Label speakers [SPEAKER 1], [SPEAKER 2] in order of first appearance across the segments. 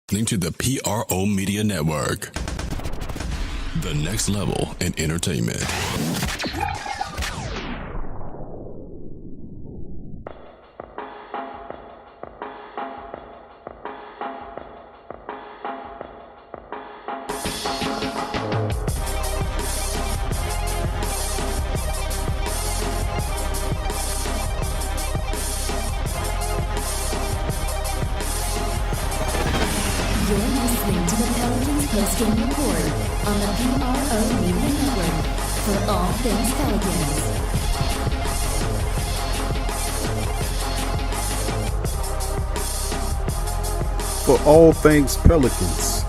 [SPEAKER 1] Listening to the PRO Media Network, the next level in entertainment.
[SPEAKER 2] You're listening to the Pelicans Postgame Report on the PRO Media Network for all things Pelicans.
[SPEAKER 3] For all things Pelicans,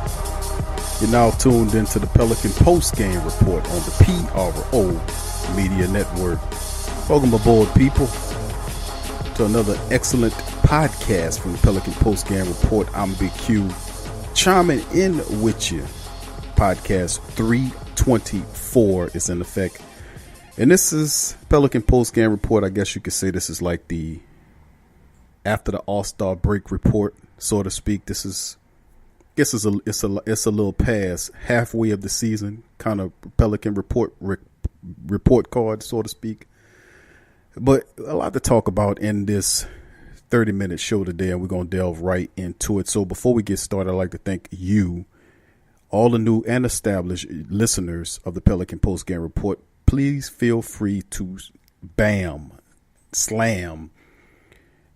[SPEAKER 3] you're now tuned into the Pelican Postgame Report on the PRO Media Network. Welcome aboard, people, to another excellent podcast from the Pelican Postgame Report. I'm Big Q, chiming in with you. Podcast 324 is in effect, and this is Pelican Postgame Report. I guess you could say this is like the after the Allstar Break report, so to speak. This is, I guess it's a little past halfway of the season, kind of Pelican report card, so to speak. But a lot to talk about in this 30-minute show today, and we're going to delve right into it. So before we get started, I'd like to thank you, all the new and established listeners of the Pelican Postgame Report. Please feel free to slam,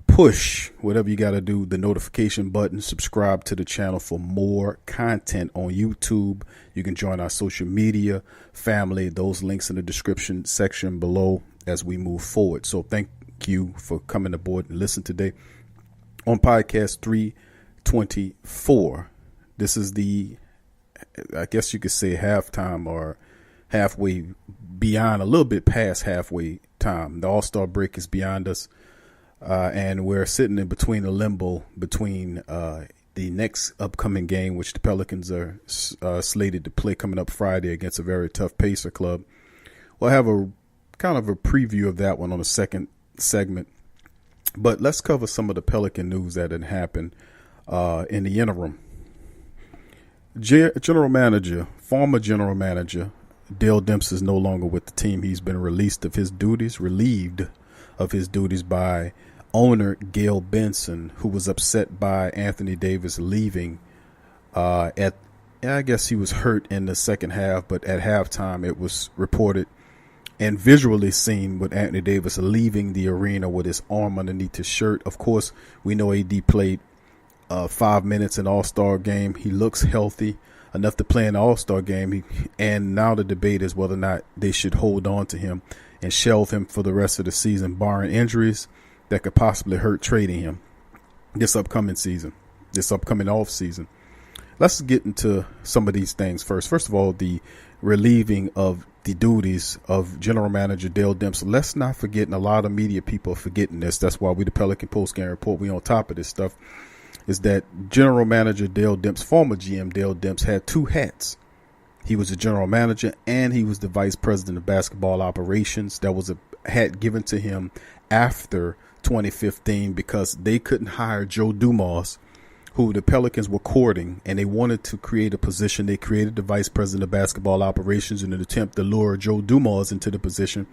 [SPEAKER 3] push, whatever you got to do, the notification button, subscribe to the channel for more content on YouTube. You can join our social media family. Those links in the description section below as we move forward. So thank you for coming aboard and listen today on podcast 324. This is the, I guess you could say, halftime or halfway beyond, a little bit past halfway time. The All-Star break is beyond us, and we're sitting in between a limbo between the next upcoming game, which the Pelicans are slated to play coming up Friday against a very tough Pacer club. We'll have a kind of a preview of that one on the second segment, but let's cover some of the Pelican news that had happened in the interim. Former general manager Dale Demps is no longer with the team. He's been relieved of his duties by owner Gail Benson, who was upset by Anthony Davis leaving. I guess he was hurt in the second half, but at halftime it was reported and visually seen with Anthony Davis leaving the arena with his arm underneath his shirt. Of course, we know AD played 5 minutes in All-Star game. He looks healthy enough to play in the All-Star game. And now the debate is whether or not they should hold on to him and shelve him for the rest of the season, barring injuries that could possibly hurt trading him this upcoming off season. Let's get into some of these things first. First of all, the relieving of the duties of general manager Dale Demps. Let's not forget, and a lot of media people are forgetting this. That's why we, the Pelican Postgame Report, we on top of this stuff, is that general manager Dale Demps, former GM Dale Demps, had two hats. He was a general manager and he was the vice president of basketball operations. That was a hat given to him after 2015 because they couldn't hire Joe Dumas, who the Pelicans were courting, and they wanted to create a position. They created the vice president of basketball operations in an attempt to lure Joe Dumas into the position.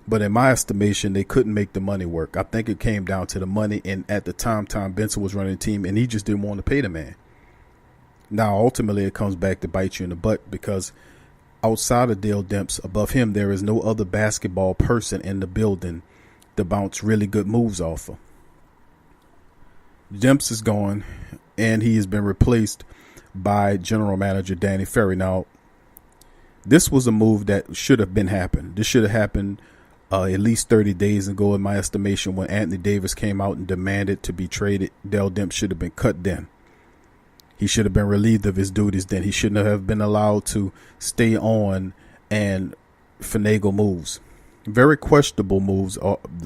[SPEAKER 3] But in my estimation, they couldn't make the money work. I think it came down to the money. And at the time, Tom Benson was running the team, and he just didn't want to pay the man. Now, ultimately, it comes back to bite you in the butt because outside of Dale Demps, above him, there is no other basketball person in the building to bounce really good moves off of. Demps is gone, and he has been replaced by general manager Danny Ferry. Now, this was a move that should have been happened. This should have happened at least 30 days ago, in my estimation, when Anthony Davis came out and demanded to be traded. Dale Demps should have been cut then. He should have been relieved of his duties then. He shouldn't have been allowed to stay on and finagle moves. Very questionable moves.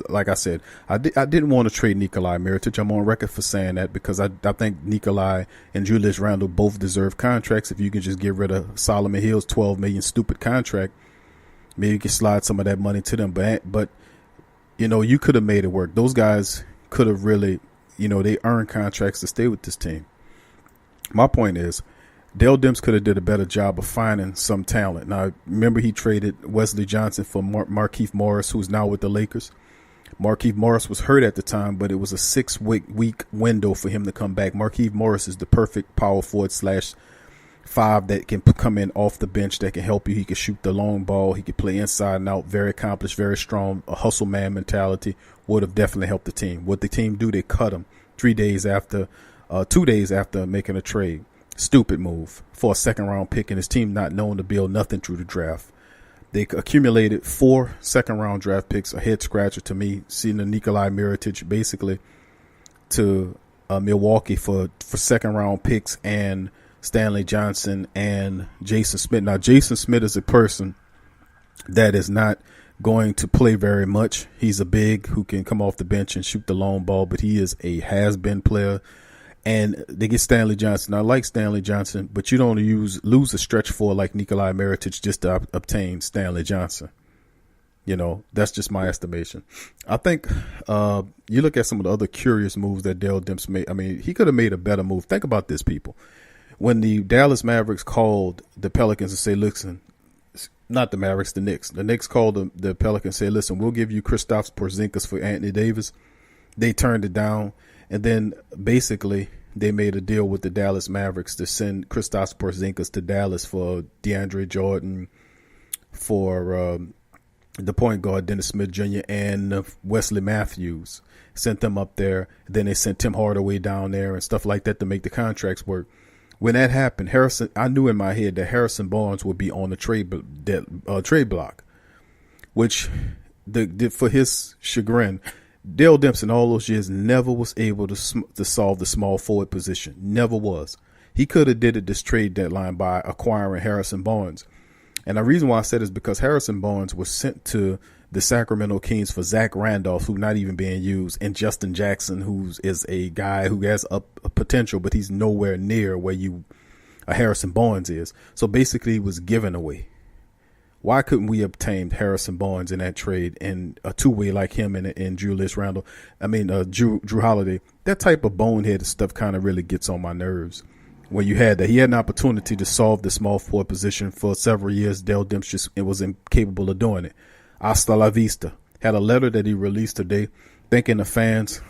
[SPEAKER 3] Like I said, I didn't want to trade Nikolai Mirotic. I'm on record for saying that because I think Nikolai and Julius Randle both deserve contracts. If you can just get rid of Solomon Hill's $12 million stupid contract, maybe you can slide some of that money to them. But you know, you could have made it work. Those guys could have really, you know, they earned contracts to stay with this team. My point is, Dale Demps could have did a better job of finding some talent. Now, remember he traded Wesley Johnson for Markieff Morris, who's now with the Lakers. Markieff Morris was hurt at the time, but it was a 6-week window for him to come back. Markieff Morris is the perfect power forward /5 that can come in off the bench, that can help you. He can shoot the long ball. He can play inside and out. Very accomplished, very strong. A hustle man mentality. Would have definitely helped the team. What the team do, they cut him 2 days after making a trade. Stupid move for a second-round pick, and his team not known to build nothing through the draft. They accumulated 4 second-round draft picks, a head-scratcher to me, seeing the Nikolai Mirotic basically to Milwaukee for second-round picks and Stanley Johnson and Jason Smith. Now, Jason Smith is a person that is not going to play very much. He's a big who can come off the bench and shoot the long ball, but he is a has-been player. And they get Stanley Johnson. I like Stanley Johnson, but you don't lose a stretch four like Nikolai Mirotic just to obtain Stanley Johnson. You know, that's just my estimation. I think you look at some of the other curious moves that Dale Demps made. I mean, he could have made a better move. Think about this, people. When the Dallas Mavericks called the Pelicans and say, listen, not the Mavericks, the Knicks. The Knicks called the Pelicans and say, listen, we'll give you Kristaps Porzingis for Anthony Davis. They turned it down. And then basically they made a deal with the Dallas Mavericks to send Kristaps Porzingis to Dallas for DeAndre Jordan, for the point guard Dennis Smith Jr. and Wesley Matthews. Sent them up there. Then they sent Tim Hardaway down there and stuff like that to make the contracts work. When that happened, I knew in my head that Harrison Barnes would be on the trade block, which for his chagrin, Dale Demps in all those years never was able to solve the small forward position. Never was. He could have did it this trade deadline by acquiring Harrison Barnes. And the reason why I said is because Harrison Barnes was sent to the Sacramento Kings for Zach Randolph, who not even being used, and Justin Jackson, who is a guy who has a potential, but he's nowhere near where Harrison Barnes is. So basically he was given away. Why couldn't we obtain Harrison Barnes in that trade and a two-way like him and Julius Randle? I mean, Drew Holiday. That type of boneheaded stuff kind of really gets on my nerves. When you had that, he had an opportunity to solve the small forward position for several years. Dale Demps was incapable of doing it. Hasta la vista. Had a letter that he released today thanking the fans.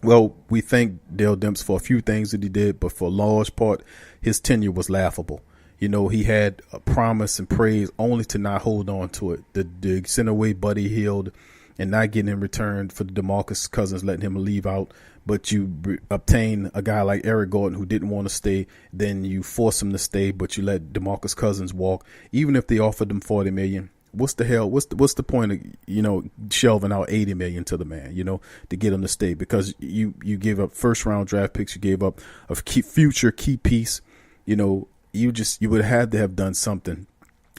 [SPEAKER 3] Well, we thank Dale Demps for a few things that he did, but for a large part, his tenure was laughable. You know, he had a promise and praise only to not hold on to it. The send away Buddy Hield and not getting in return for the DeMarcus Cousins, letting him leave out. But you obtain a guy like Eric Gordon who didn't want to stay. Then you force him to stay, but you let DeMarcus Cousins walk. Even if they offered him $40 million, what's the hell? What's the point of, shelving out $80 million to the man, to get him to stay? Because you gave up first round draft picks. You gave up a future key piece, you would have had to have done something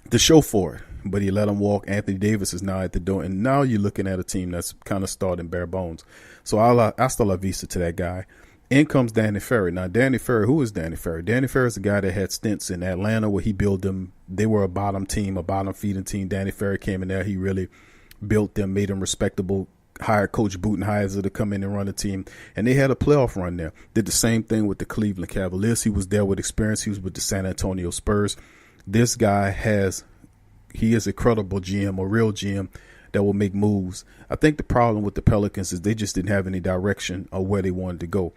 [SPEAKER 3] to show for it, but he let him walk. Anthony Davis is now at the door, and now you're looking at a team that's kind of starting bare bones. So hasta la vista to that guy. In comes Danny Ferry. Now, Danny Ferry, who is Danny Ferry? Danny Ferry is the guy that had stints in Atlanta where he built them. They were a bottom team, a bottom feeding team. Danny Ferry came in there. He really built them, made them respectable. Hired Coach Budenheiser to come in and run the team, and they had a playoff run there. Did the same thing with the Cleveland Cavaliers. He was there with experience. He was with the San Antonio Spurs. This guy he is a credible GM, a real GM that will make moves. I think the problem with the Pelicans is they just didn't have any direction of where they wanted to go.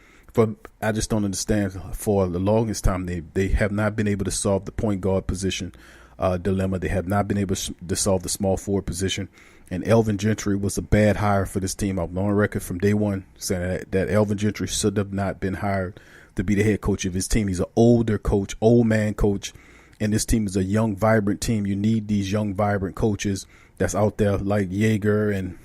[SPEAKER 3] I just don't understand. For the longest time, they have not been able to solve the point guard position dilemma. They have not been able to solve the small forward position. And Elvin Gentry was a bad hire for this team. I'm on record from day one saying that Elvin Gentry should have not been hired to be the head coach of his team. He's an older coach, old man coach, and this team is a young, vibrant team. You need these young, vibrant coaches that's out there like Yeager and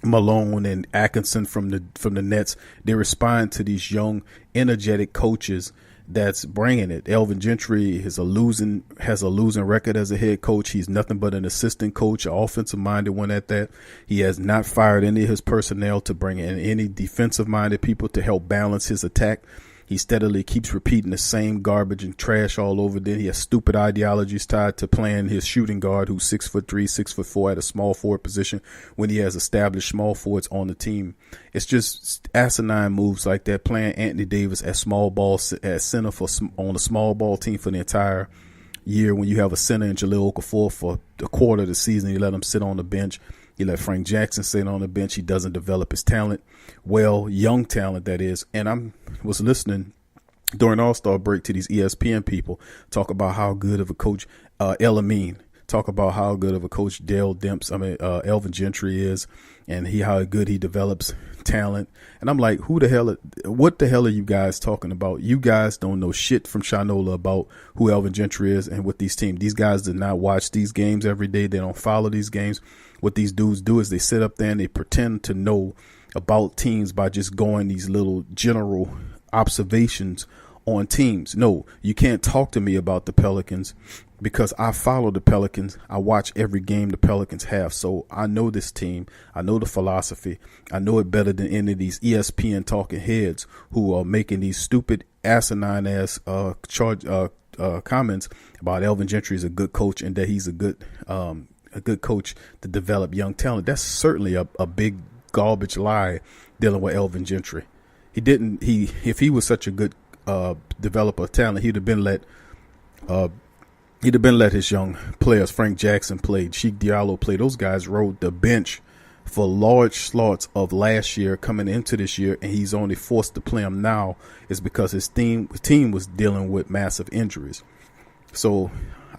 [SPEAKER 3] Malone and Atkinson from the Nets. They respond to these young, energetic coaches that's bringing it. Elvin Gentry has a losing record as a head coach. He's nothing but an assistant coach, an offensive-minded one at that. He has not fired any of his personnel to bring in any defensive-minded people to help balance his attack. He steadily keeps repeating the same garbage and trash all over. Then he has stupid ideologies tied to playing his shooting guard, who's 6'3", 6'4" at a small forward position when he has established small forwards on the team. It's just asinine moves like that. Playing Anthony Davis at small ball at center on a small ball team for the entire year when you have a center in Jahlil Okafor for a quarter of the season. You let him sit on the bench. You let Frank Jackson sit on the bench. He doesn't develop his talent. Well, young talent, that is. And I was listening during All-Star break to these ESPN people talk about how good of a coach El Amin, talk about how good of a coach Elvin Gentry is, and how good he develops talent. And I'm like, what the hell are you guys talking about? You guys don't know shit from Shinola about who Elvin Gentry is and what these teams. These guys do not watch these games every day. They don't follow these games. What these dudes do is they sit up there and they pretend to know about teams by just going these little general observations on teams. No, you can't talk to me about the Pelicans because I follow the Pelicans. I watch every game the Pelicans have. So I know this team. I know the philosophy. I know it better than any of these ESPN talking heads who are making these stupid asinine ass comments about Elvin Gentry is a good coach and that he's a good coach to develop young talent. That's certainly a big garbage lie dealing with Elvin Gentry. If he was such a good developer of talent, he'd have been let his young players. Frank Jackson played, Sheik Diallo played. Those guys rode the bench for large slots of last year coming into this year, and he's only forced to play them now is because his team was dealing with massive injuries. So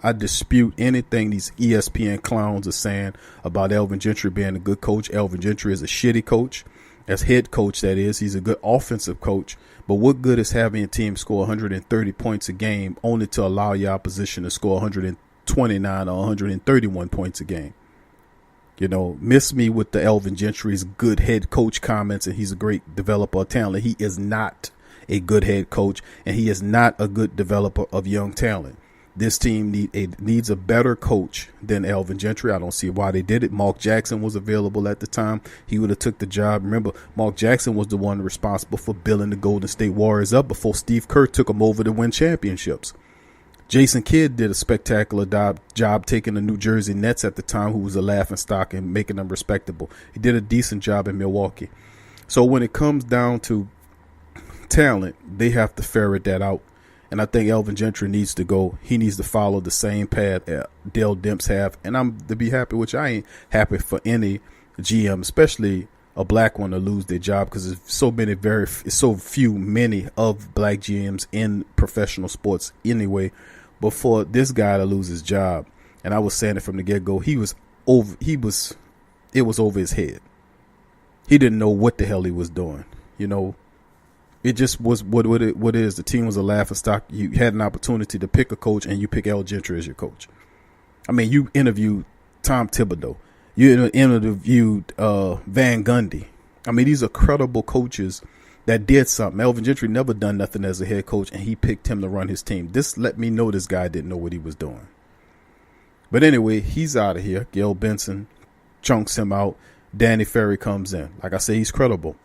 [SPEAKER 3] I dispute anything these ESPN clowns are saying about Elvin Gentry being a good coach. Elvin Gentry is a shitty coach. As head coach, that is. He's a good offensive coach. But what good is having a team score 130 points a game only to allow your opposition to score 129 or 131 points a game? You know, miss me with the Elvin Gentry's good head coach comments and he's a great developer of talent. He is not a good head coach and he is not a good developer of young talent. This team needs a better coach than Elvin Gentry. I don't see why they did it. Mark Jackson was available at the time. He would have took the job. Remember, Mark Jackson was the one responsible for building the Golden State Warriors up before Steve Kerr took them over to win championships. Jason Kidd did a spectacular job taking the New Jersey Nets at the time, who was a laughingstock, and making them respectable. He did a decent job in Milwaukee. So when it comes down to talent, they have to ferret that out. And I think Elvin Gentry needs to go. He needs to follow the same path Dale Demps have. And I'm to be happy, which I ain't happy for any GM, especially a black one, to lose their job because there's so many of black GMs in professional sports anyway. But for this guy to lose his job, and I was saying it from the get-go, it was over his head. He didn't know what the hell he was doing, you know. It just was what it is. The team was a laughingstock. You had an opportunity to pick a coach, and you pick El Gentry as your coach. I mean, you interviewed Tom Thibodeau. You interviewed Van Gundy. I mean, these are credible coaches that did something. Elvin Gentry never done nothing as a head coach, and he picked him to run his team. This let me know this guy didn't know what he was doing. But anyway, he's out of here. Gail Benson chunks him out. Danny Ferry comes in. Like I say, he's credible.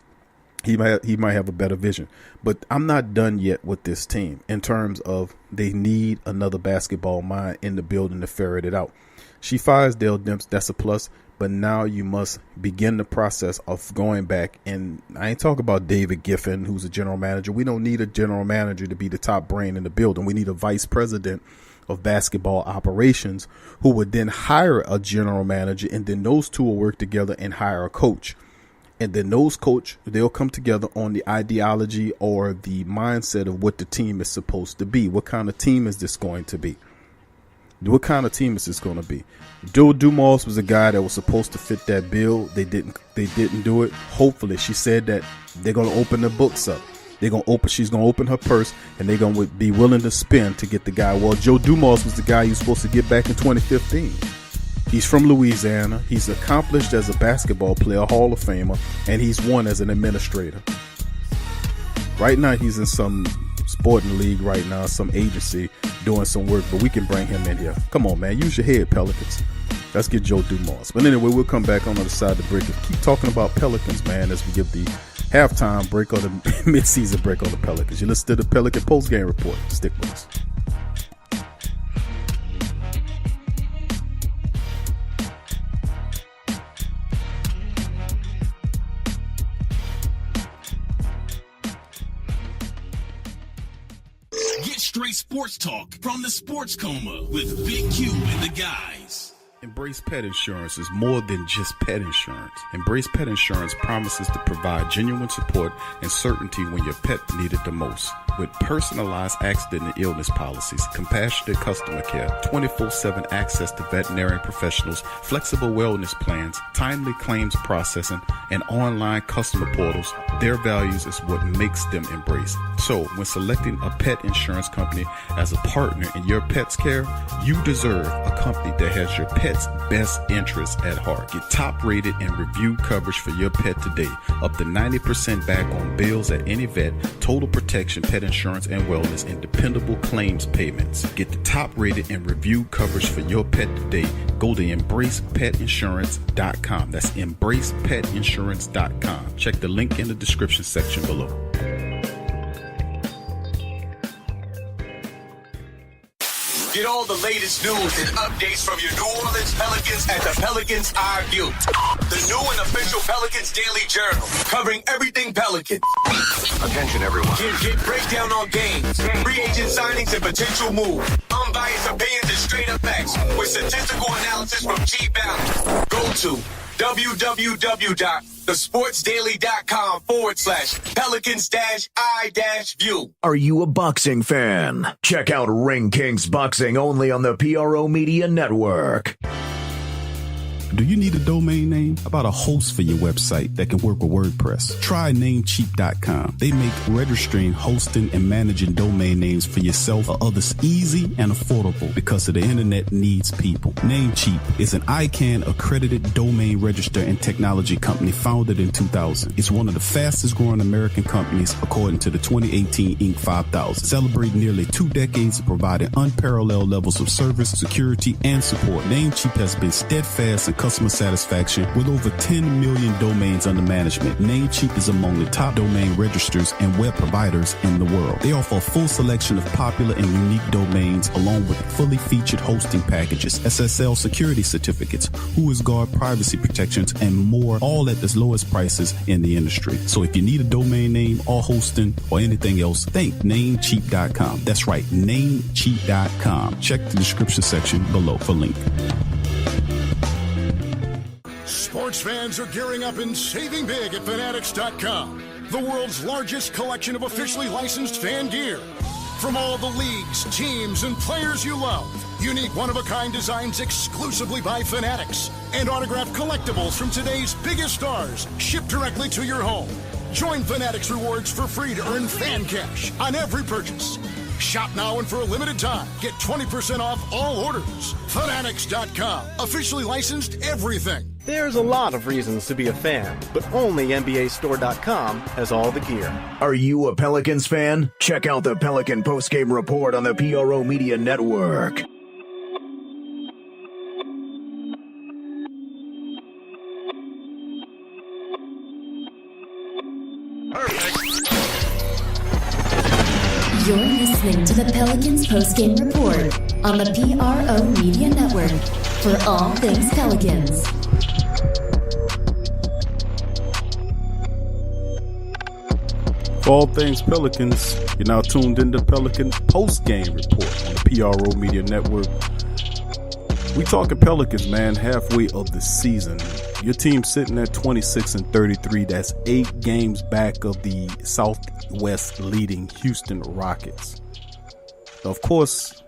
[SPEAKER 3] He might have a better vision, but I'm not done yet with this team in terms of they need another basketball mind in the building to ferret it out. She fires Dale Demps, that's a plus, but now you must begin the process of going back. And I ain't talking about David Giffen, who's a general manager. We don't need a general manager to be the top brain in the building. We need a vice president of basketball operations who would then hire a general manager, and then those two will work together and hire a coach. And then they'll come together on the ideology or the mindset of what the team is supposed to be. What kind of team is this going to be? What kind of team is this going to be? Joe Dumars was a guy that was supposed to fit that bill. They didn't do it. Hopefully, she said that they're going to open the books up. She's going to open her purse, and they're going to be willing to spend to get the guy. Well, Joe Dumars was the guy you were supposed to get back in 2015. He's from Louisiana. He's accomplished as a basketball player, Hall of Famer, and he's won as an administrator. Right now, he's in some sporting league right now, some agency doing some work, but we can bring him in here. Come on, man. Use your head, Pelicans. Let's get Joe Dumars. But anyway, we'll come back on the other side of the break and keep talking about Pelicans, man, as we give the halftime break or the midseason break on the Pelicans. You listen to the Pelican postgame report. Stick with us.
[SPEAKER 1] Get straight sports talk from the Sports Coma with Big Q and the guys.
[SPEAKER 3] Embrace Pet Insurance is more than just pet insurance. Embrace Pet Insurance promises to provide genuine support and certainty when your pet needs it the most. With personalized accident and illness policies, compassionate customer care, 24/7 access to veterinary professionals, flexible wellness plans, timely claims processing, and online customer portals, their values is what makes them Embrace. So, when selecting a pet insurance company as a partner in your pet's care, you deserve a company that has your pet's best interests at heart. Get top rated and reviewed coverage for your pet today. Up to 90% back on bills at any vet, total protection, pet insurance and wellness, and dependable claims payments. Get the top rated and reviewed coverage for your pet today. Go to embracepetinsurance.com. That's embracepetinsurance.com. Check the link in the description section below.
[SPEAKER 4] Get all the latest news and updates from your New Orleans Pelicans at the Pelicans Eye View, the new and official Pelicans Daily Journal, covering everything Pelican. Attention, everyone. Get breakdown on games, free agent signings, and potential moves. Unbiased opinions and straight up facts with statistical analysis from G Valley. Go to www.thesportsdaily.com/Pelicans-I-View.
[SPEAKER 5] Are you a boxing fan? Check out Ring Kings Boxing only on the PRO Media Network.
[SPEAKER 6] Do you need a domain name? How about a host for your website that can work with WordPress? Try Namecheap.com. They make registering, hosting, and managing domain names for yourself or others easy and affordable because the internet needs people. Namecheap is an ICANN accredited domain register and technology company founded in 2000. It's one of the fastest growing American companies according to the 2018 Inc. 5000. Celebrating nearly 2 decades of providing unparalleled levels of service, security, and support. Namecheap has been steadfast in customer satisfaction with over 10 million domains under management. Namecheap is among the top domain registers and web providers in the world. They offer a full selection of popular and unique domains along with fully featured hosting packages, SSL security certificates, WhoisGuard privacy protections, and more, all at the lowest prices in the industry. So if you need a domain name or hosting or anything else, think Namecheap.com. That's right, Namecheap.com. Check the description section below for link.
[SPEAKER 7] Sports fans are gearing up and saving big at Fanatics.com, the world's largest collection of officially licensed fan gear. From all the leagues, teams, and players you love, unique one-of-a-kind designs exclusively by Fanatics, and autographed collectibles from today's biggest stars shipped directly to your home. Join Fanatics Rewards for free to earn fan cash on every purchase. Shop now and for a limited time, get 20% off all orders. Fanatics.com, officially licensed everything.
[SPEAKER 8] There's a lot of reasons to be a fan, but only NBAStore.com has all the gear.
[SPEAKER 5] Are you a Pelicans fan? Check out the Pelican postgame report on the PRO Media Network.
[SPEAKER 2] You're listening to the Pelicans postgame report on the PRO Media Network for all things Pelicans.
[SPEAKER 3] For all things Pelicans, you're now tuned into Pelican postgame report on the PRO Media Network. We talking Pelicans, man, halfway of the season. Your team sitting at 26-33. That's 8 games back of the Southwest leading Houston Rockets. Of course,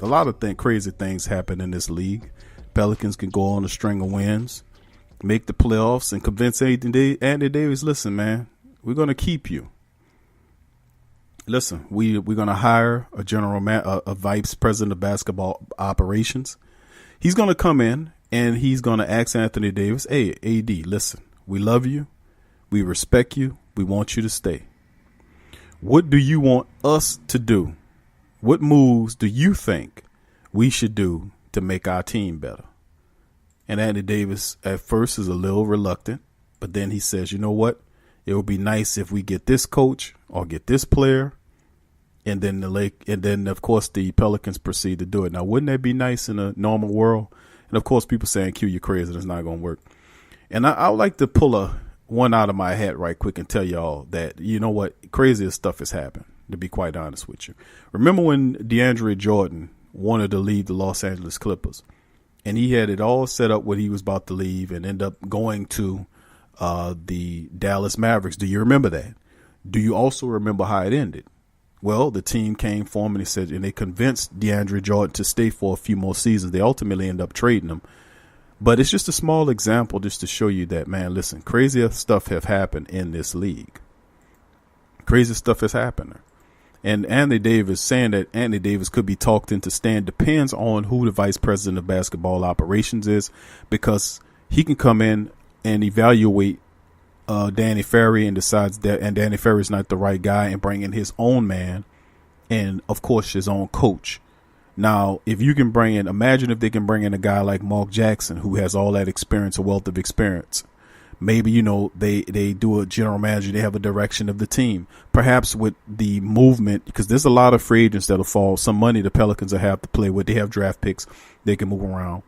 [SPEAKER 3] a lot of crazy things happen in this league. Pelicans can go on a string of wins, make the playoffs, and convince Andy Davis, listen, man, we're going to keep you. Listen, we're going to hire a a vice president of basketball operations. He's going to come in and he's going to ask Anthony Davis, hey, AD, listen, we love you. We respect you. We want you to stay. What do you want us to do? What moves do you think we should do to make our team better? And Anthony Davis at first is a little reluctant, but then he says, you know what? It would be nice if we get this coach or get this player, and then of course the Pelicans proceed to do it. Now, wouldn't that be nice in a normal world? And of course, people saying, "Q, you're crazy. It's not going to work." And I would like to pull one out of my hat right quick and tell y'all that, you know what, craziest stuff has happened, to be quite honest with you. Remember when DeAndre Jordan wanted to leave the Los Angeles Clippers, and he had it all set up when he was about to leave and end up going to the Dallas Mavericks? Do you remember that? Do you also remember how it ended? Well, the team came for him and they convinced DeAndre Jordan to stay for a few more seasons. They ultimately end up trading him. But it's just a small example just to show you that, man, listen, crazier stuff have happened in this league. Crazy stuff has happened. And Anthony Davis saying that Anthony Davis could be talked into staying depends on who the vice president of basketball operations is, because he can come in and evaluate Danny Ferry and decides that and Danny Ferry is not the right guy and bring in his own man and, of course, his own coach. Now, if you can bring in, imagine if they can bring in a guy like Mark Jackson, who has all that experience, a wealth of experience. Maybe, you know, they do a general manager, they have a direction of the team. Perhaps with the movement, because there's a lot of free agents that'll fall, some money the Pelicans will have to play with. They have draft picks, they can move around.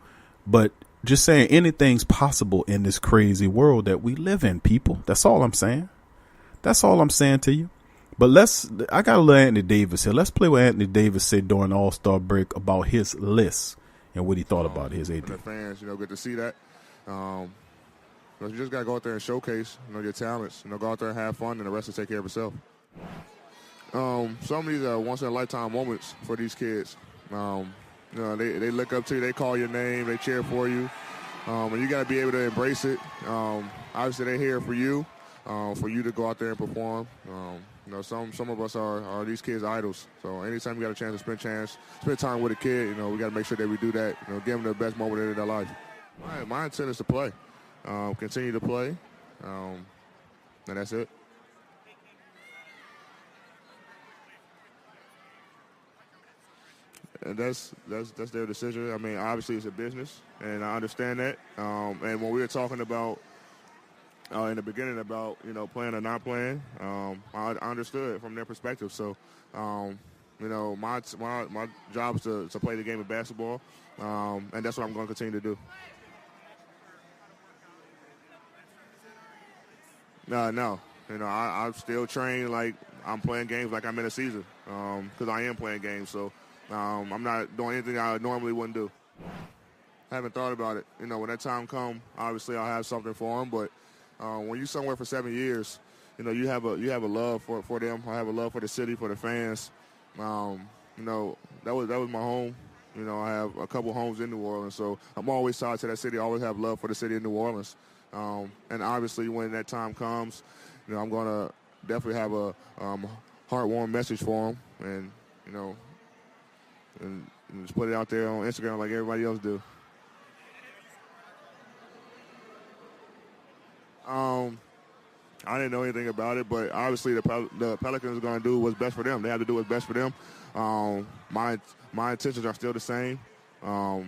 [SPEAKER 3] But just saying, anything's possible in this crazy world that we live in, people. That's all I'm saying. That's all I'm saying to you. But I got to let Anthony Davis here. Let's play what Anthony Davis said during the All-Star break about his list and what he thought about his AD.
[SPEAKER 9] The fans, get to see that. You just got to go out there and showcase, your talents. Go out there and have fun, and the rest will take care of itself. Some of these are once-in-a-lifetime moments for these kids. They look up to you, they call your name, they cheer for you, and you got to be able to embrace it. Obviously, they're here for you to go out there and perform. Some of us are these kids' idols. So anytime we got a chance to spend time with a kid, we got to make sure that we do that. Give them the best moment in their life. My intent is to play, continue to play, and that's it. And that's their decision. I mean, obviously it's a business, and I understand that. And when we were talking about in the beginning about playing or not playing, I understood from their perspective. So, my job is to play the game of basketball, and that's what I'm going to continue to do. No. I still train like I'm playing games like I'm in a season, because I am playing games. So I'm not doing anything I normally wouldn't do. Haven't thought about it. When that time comes, obviously I'll have something for them. But when you're somewhere for 7 years, you have a love for them. I have a love for the city, for the fans. That was my home. I have a couple homes in New Orleans, so I'm always tied to that city. I always have love for the city of New Orleans. And obviously, when that time comes, I'm going to definitely have a heartwarming message for them, and just put it out there on Instagram like everybody else do. I didn't know anything about it, but obviously the Pelicans are going to do what's best for them. They have to do what's best for them. My intentions are still the same. No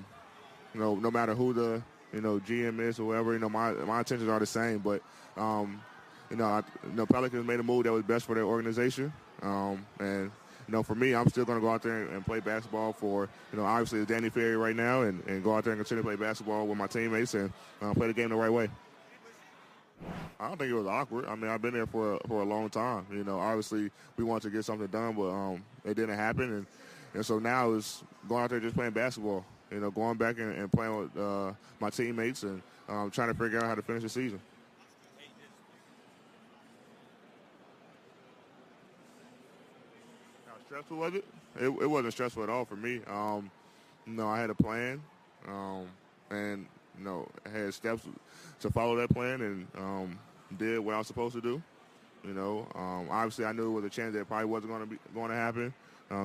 [SPEAKER 9] matter who the GM is or whoever, my intentions are the same. But Pelicans made a move that was best for their organization, and for me, I'm still going to go out there and play basketball for obviously it's Danny Ferry right now, and go out there and continue to play basketball with my teammates and play the game the right way. I don't think it was awkward. I mean, I've been there for a long time. Obviously we wanted to get something done, but it didn't happen, and so now it's going out there just playing basketball. Going back and playing with my teammates and trying to figure out how to finish the season. How stressful was it? It wasn't stressful at all for me. I had a plan, and I had steps to follow that plan, and did what I was supposed to do. Obviously I knew it was a chance that it probably wasn't going to happen,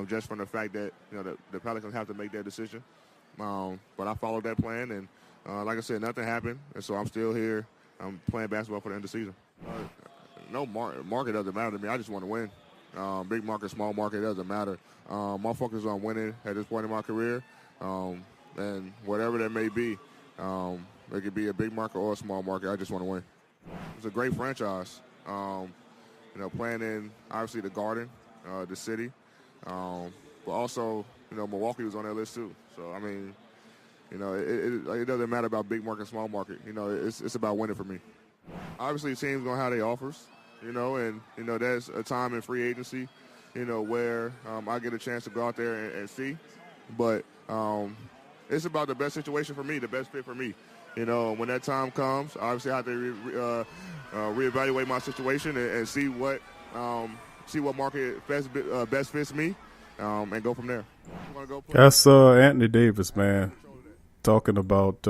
[SPEAKER 9] just from the fact that the Pelicans have to make their decision. But I followed that plan, and like I said, nothing happened, and so I'm still here. I'm playing basketball for the end of the season. No market doesn't matter to me. I just want to win. Big market, small market, doesn't matter. My focus is on winning at this point in my career, and whatever that may be. It could be a big market or a small market. I just want to win. It's a great franchise. Playing in obviously the Garden, the city, but also Milwaukee was on that list too. So I mean, it doesn't matter about big market, small market. It's about winning for me. Obviously, teams gonna have their offers, and there's a time in free agency, where I get a chance to go out there and see, but it's about the best situation for me, the best fit for me. When that time comes, obviously I have to reevaluate my situation and see what market best fits me, and go from there.
[SPEAKER 3] That's Anthony Davis, man, talking about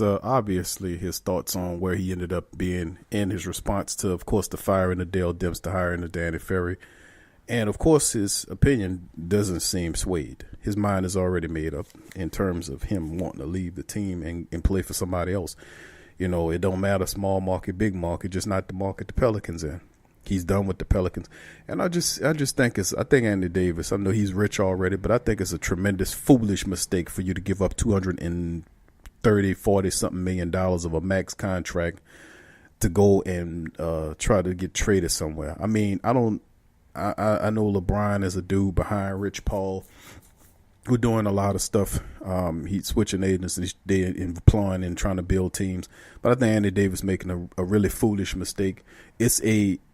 [SPEAKER 3] obviously his thoughts on where he ended up being in his response to, of course, the firing of Dale Demps, the hiring of Danny Ferry. And, of course, his opinion doesn't seem swayed. His mind is already made up in terms of him wanting to leave the team and play for somebody else. It don't matter, small market, big market, just not the market the Pelicans in. He's done with the Pelicans. And I just think I think Anthony Davis, I know he's rich already, but I think it's a tremendous, foolish mistake for you to give up $230, $40-something million of a max contract to go and try to get traded somewhere. I mean, I know LeBron is a dude behind Rich Paul who doing a lot of stuff. He's switching agents and employing and trying to build teams. But I think Anthony Davis making a really foolish mistake.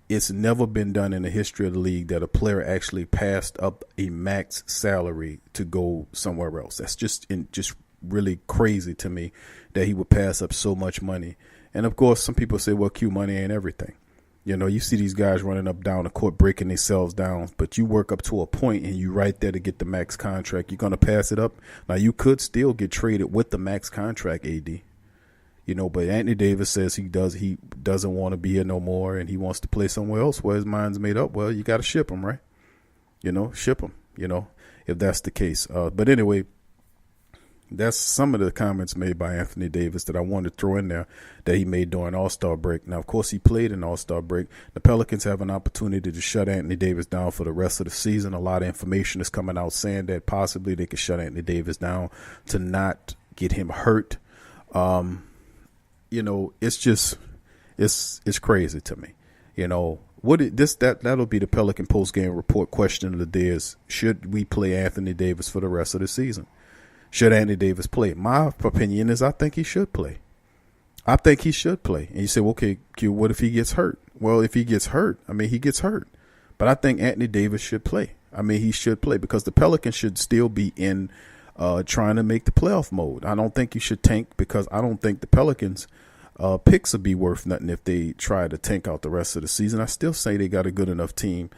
[SPEAKER 3] It's never been done in the history of the league that a player actually passed up a max salary to go somewhere else. That's just really crazy to me that he would pass up so much money. And of course, some people say, well, Q, money ain't everything. You see these guys running up down the court, breaking themselves down, but you work up to a point and you right there to get the max contract. You're going to pass it up. Now, you could still get traded with the max contract, AD. But Anthony Davis says he doesn't want to be here no more and he wants to play somewhere else where his mind's made up. Well, you got to ship him, right? Ship him, if that's the case. But anyway, that's some of the comments made by Anthony Davis that I wanted to throw in there that he made during Allstar Break. Now, of course, he played in Allstar Break. The Pelicans have an opportunity to shut Anthony Davis down for the rest of the season. A lot of information is coming out saying that possibly they could shut Anthony Davis down to not get him hurt. It's just it's crazy to me. That'll be the Pelican postgame report question of the day is, should we play Anthony Davis for the rest of the season? Should Anthony Davis play? My opinion is I think he should play. And you say, well, okay, Q, what if he gets hurt? Well, if he gets hurt, he gets hurt. But I think Anthony Davis should play. He should play because the Pelicans should still be in trying to make the playoff mode. I don't think you should tank because I don't think the Pelicans picks will be worth nothing if they try to tank out the rest of the season. I still say they got a good enough team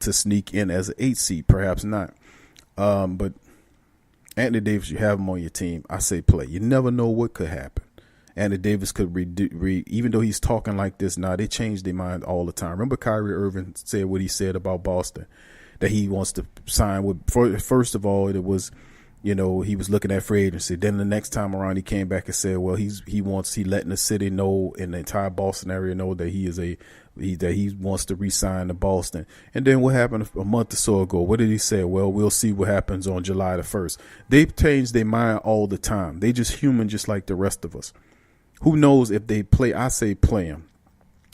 [SPEAKER 3] to sneak in as an 8 seed, perhaps not. But Anthony Davis, you have him on your team. I say play. You never know what could happen. Anthony Davis could even though he's talking like this now, they change their mind all the time. Remember Kyrie Irving said what he said about Boston, that he wants to sign with. First of all, it was, he was looking at free agency. Then the next time around, he came back and said, well, he letting the city know and the entire Boston area know that he wants to re-sign to Boston. And then what happened a month or so ago? What did he say? Well, we'll see what happens on July the 1st. They change their mind all the time. They just human, just like the rest of us. Who knows if they play? I say play him.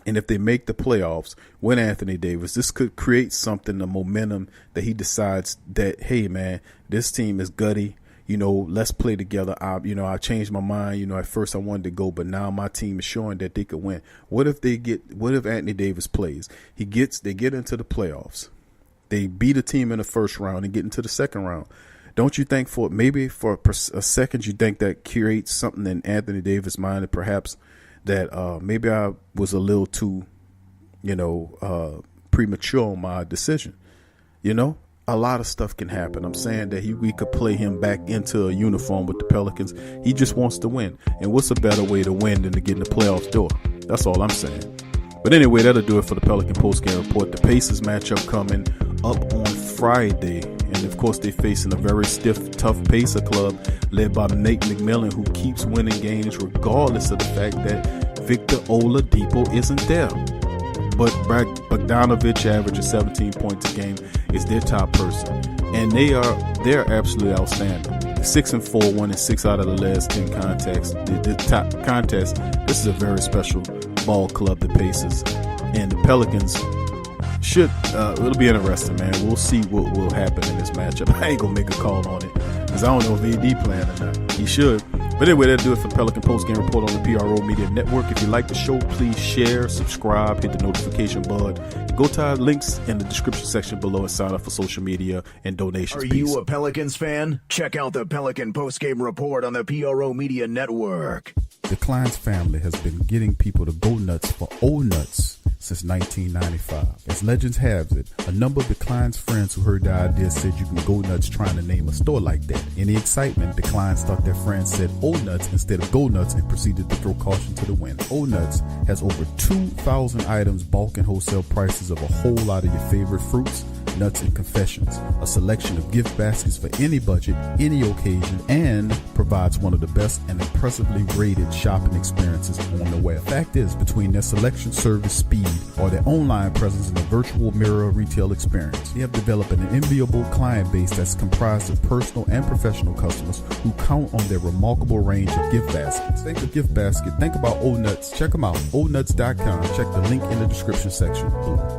[SPEAKER 3] And if they make the playoffs with Anthony Davis, this could create something, a momentum that he decides that, hey, man, this team is gutty. Let's play together. I changed my mind. At first I wanted to go, but now my team is showing that they could win. What if Anthony Davis plays? They get into the playoffs. They beat a team in the first round and get into the second round. Don't you think for a second you think that creates something in Anthony Davis' mind that perhaps that maybe I was a little too, premature on my decision? A lot of stuff can happen. I'm saying that we could play him back into a uniform with the Pelicans. He just wants to win. And what's a better way to win than to get in the playoffs door? That's all I'm saying. But anyway, that'll do it for the Pelican postgame report. The Pacers matchup coming up on Friday. And, of course, they're facing a very stiff, tough Pacer club led by Nate McMillan, who keeps winning games regardless of the fact that Victor Oladipo isn't there. But Bogdanovich averages 17 points a game is their top person. And they're absolutely outstanding. 6-4, winning 6 out of the last 10 contests. The top contest. This is a very special ball club, the Pacers. and the Pelicans should it'll be interesting, man. We'll see what will happen in this matchup. I ain't gonna make a call on it because I don't know if AD playing or not. He should. But anyway, that'll do it for the Pelican Postgame Report on the PRO Media Network. If you like the show, please share, subscribe, hit the notification button, and go to our links in the description section below and sign up for social media and donations.
[SPEAKER 5] Are you a Pelicans fan? Check out the Pelican Postgame Report on the PRO Media Network.
[SPEAKER 6] The Kleins family has been getting people to go nuts for old nuts since 1995. As legends have it, a number of the Kleins friends who heard the idea said you can go nuts trying to name a store like that. In the excitement, the Kleins thought their friends said old nuts instead of go nuts and proceeded to throw caution to the wind. Old Nuts has over 2,000 items, bulk and wholesale prices of a whole lot of your favorite fruits, nuts, and confections, a selection of gift baskets for any budget, any occasion, and provides one of the best and impressively rated shopping experiences on the web. Fact is, between their selection, service, speed, or their online presence in the virtual mirror retail experience, they have developed an enviable client base that's comprised of personal and professional customers who count on their remarkable range of gift baskets. Think of gift basket, think about Old Nuts. Check them out, oldnuts.com. Check the link in the description section below.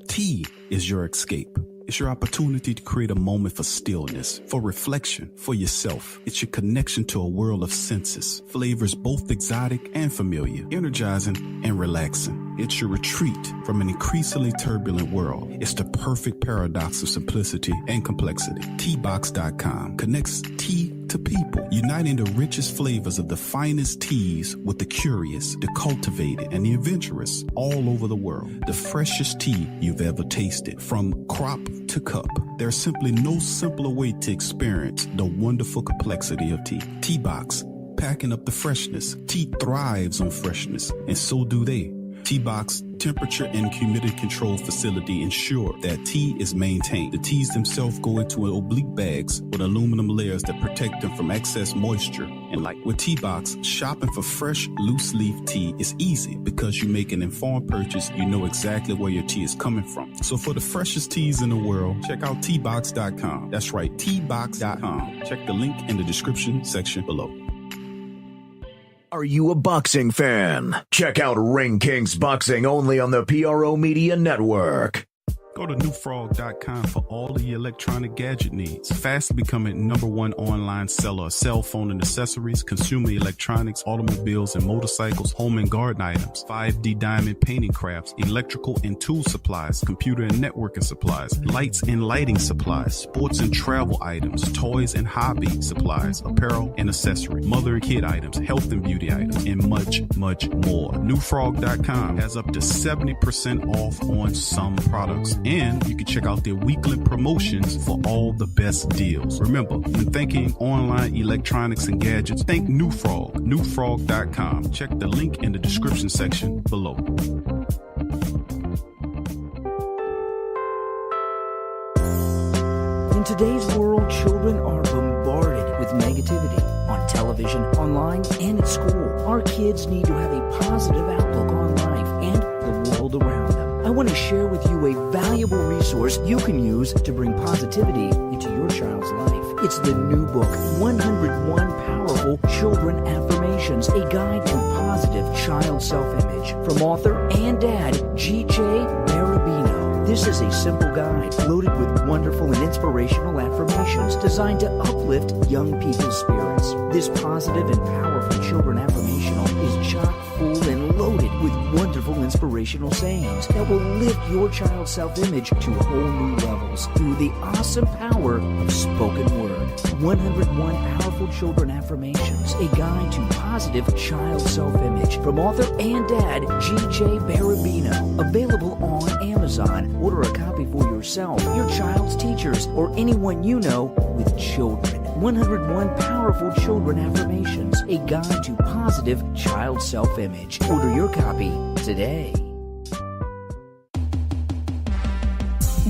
[SPEAKER 6] Tea is your escape. It's your opportunity to create a moment for stillness, for reflection, for yourself. It's your connection to a world of senses, flavors both exotic and familiar, energizing and relaxing. It's your retreat from an increasingly turbulent world. It's the perfect paradox of simplicity and complexity. Teabox.com connects tea to people, uniting the richest flavors of the finest teas with the curious, the cultivated, and the adventurous all over the world. The freshest tea you've ever tasted, from crop to cup. There's simply no simpler way to experience the wonderful complexity of tea. Teabox, packing up the freshness. Tea thrives on freshness, and so do they. Teabox temperature and humidity control facility ensure that tea is maintained. The teas themselves go into oblique bags with aluminum layers that protect them from excess moisture and light. With Teabox, shopping for fresh, loose leaf tea is easy because you make an informed purchase. You know exactly where your tea is coming from. So for the freshest teas in the world, check out Teabox.com. That's right, Teabox.com. Check the link in the description section below.
[SPEAKER 5] Are you a boxing fan? Check out Ring Kings Boxing only on the PRO Media Network.
[SPEAKER 6] Go to newfrog.com for all of your electronic gadget needs. Fast becoming #1 online seller of cell phone and accessories, consumer electronics, automobiles and motorcycles, home and garden items, 5D diamond painting crafts, electrical and tool supplies, computer and networking supplies, lights and lighting supplies, sports and travel items, toys and hobby supplies, apparel and accessory, mother and kid items, health and beauty items, and much, much more. Newfrog.com has up to 70% off on some products. And you can check out their weekly promotions for all the best deals. Remember, when thinking online electronics and gadgets, think New Frog. Newfrog.com. Check the link in the description section below.
[SPEAKER 10] In today's world, children are bombarded with negativity on television, online, and at school. Our kids need to have a positive outlook on life and the world around them. I want to share with you a valuable resource you can use to bring positivity into your child's life. It's the new book, 101 Powerful Children Affirmations, a guide to positive child self-image, from author and dad, G.J. Barabino. This is a simple guide loaded with wonderful and inspirational affirmations designed to uplift young people's spirits. This positive and powerful children affirmational is chock full and loaded with wonderful inspirational sayings that will lift your child's self-image to whole new levels through the awesome power of spoken word. 101 Powerful Children Affirmations, a guide to positive child self-image, from author and dad G.J. Barabino. Available on Amazon. Order a copy for yourself, your child's teachers, or anyone you know with children. 101 Powerful Children Affirmations, a guide to positive child self-image. Order your copy today.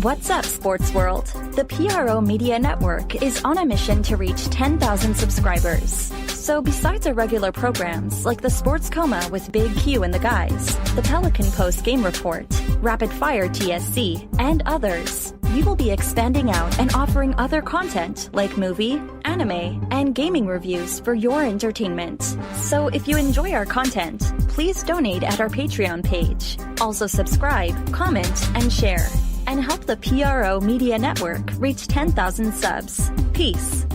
[SPEAKER 11] What's up, sports world? The PRO Media Network is on a mission to reach 10,000 subscribers. So besides our regular programs like the Sports Coma with Big Q and the guys, the Pelican Post Game Report, Rapid Fire TSC, and others, we will be expanding out and offering other content like movie, anime, and gaming reviews for your entertainment. So if you enjoy our content, please donate at our Patreon page. Also subscribe, comment, and share. And help the PRO Media Network reach 10,000 subs. Peace.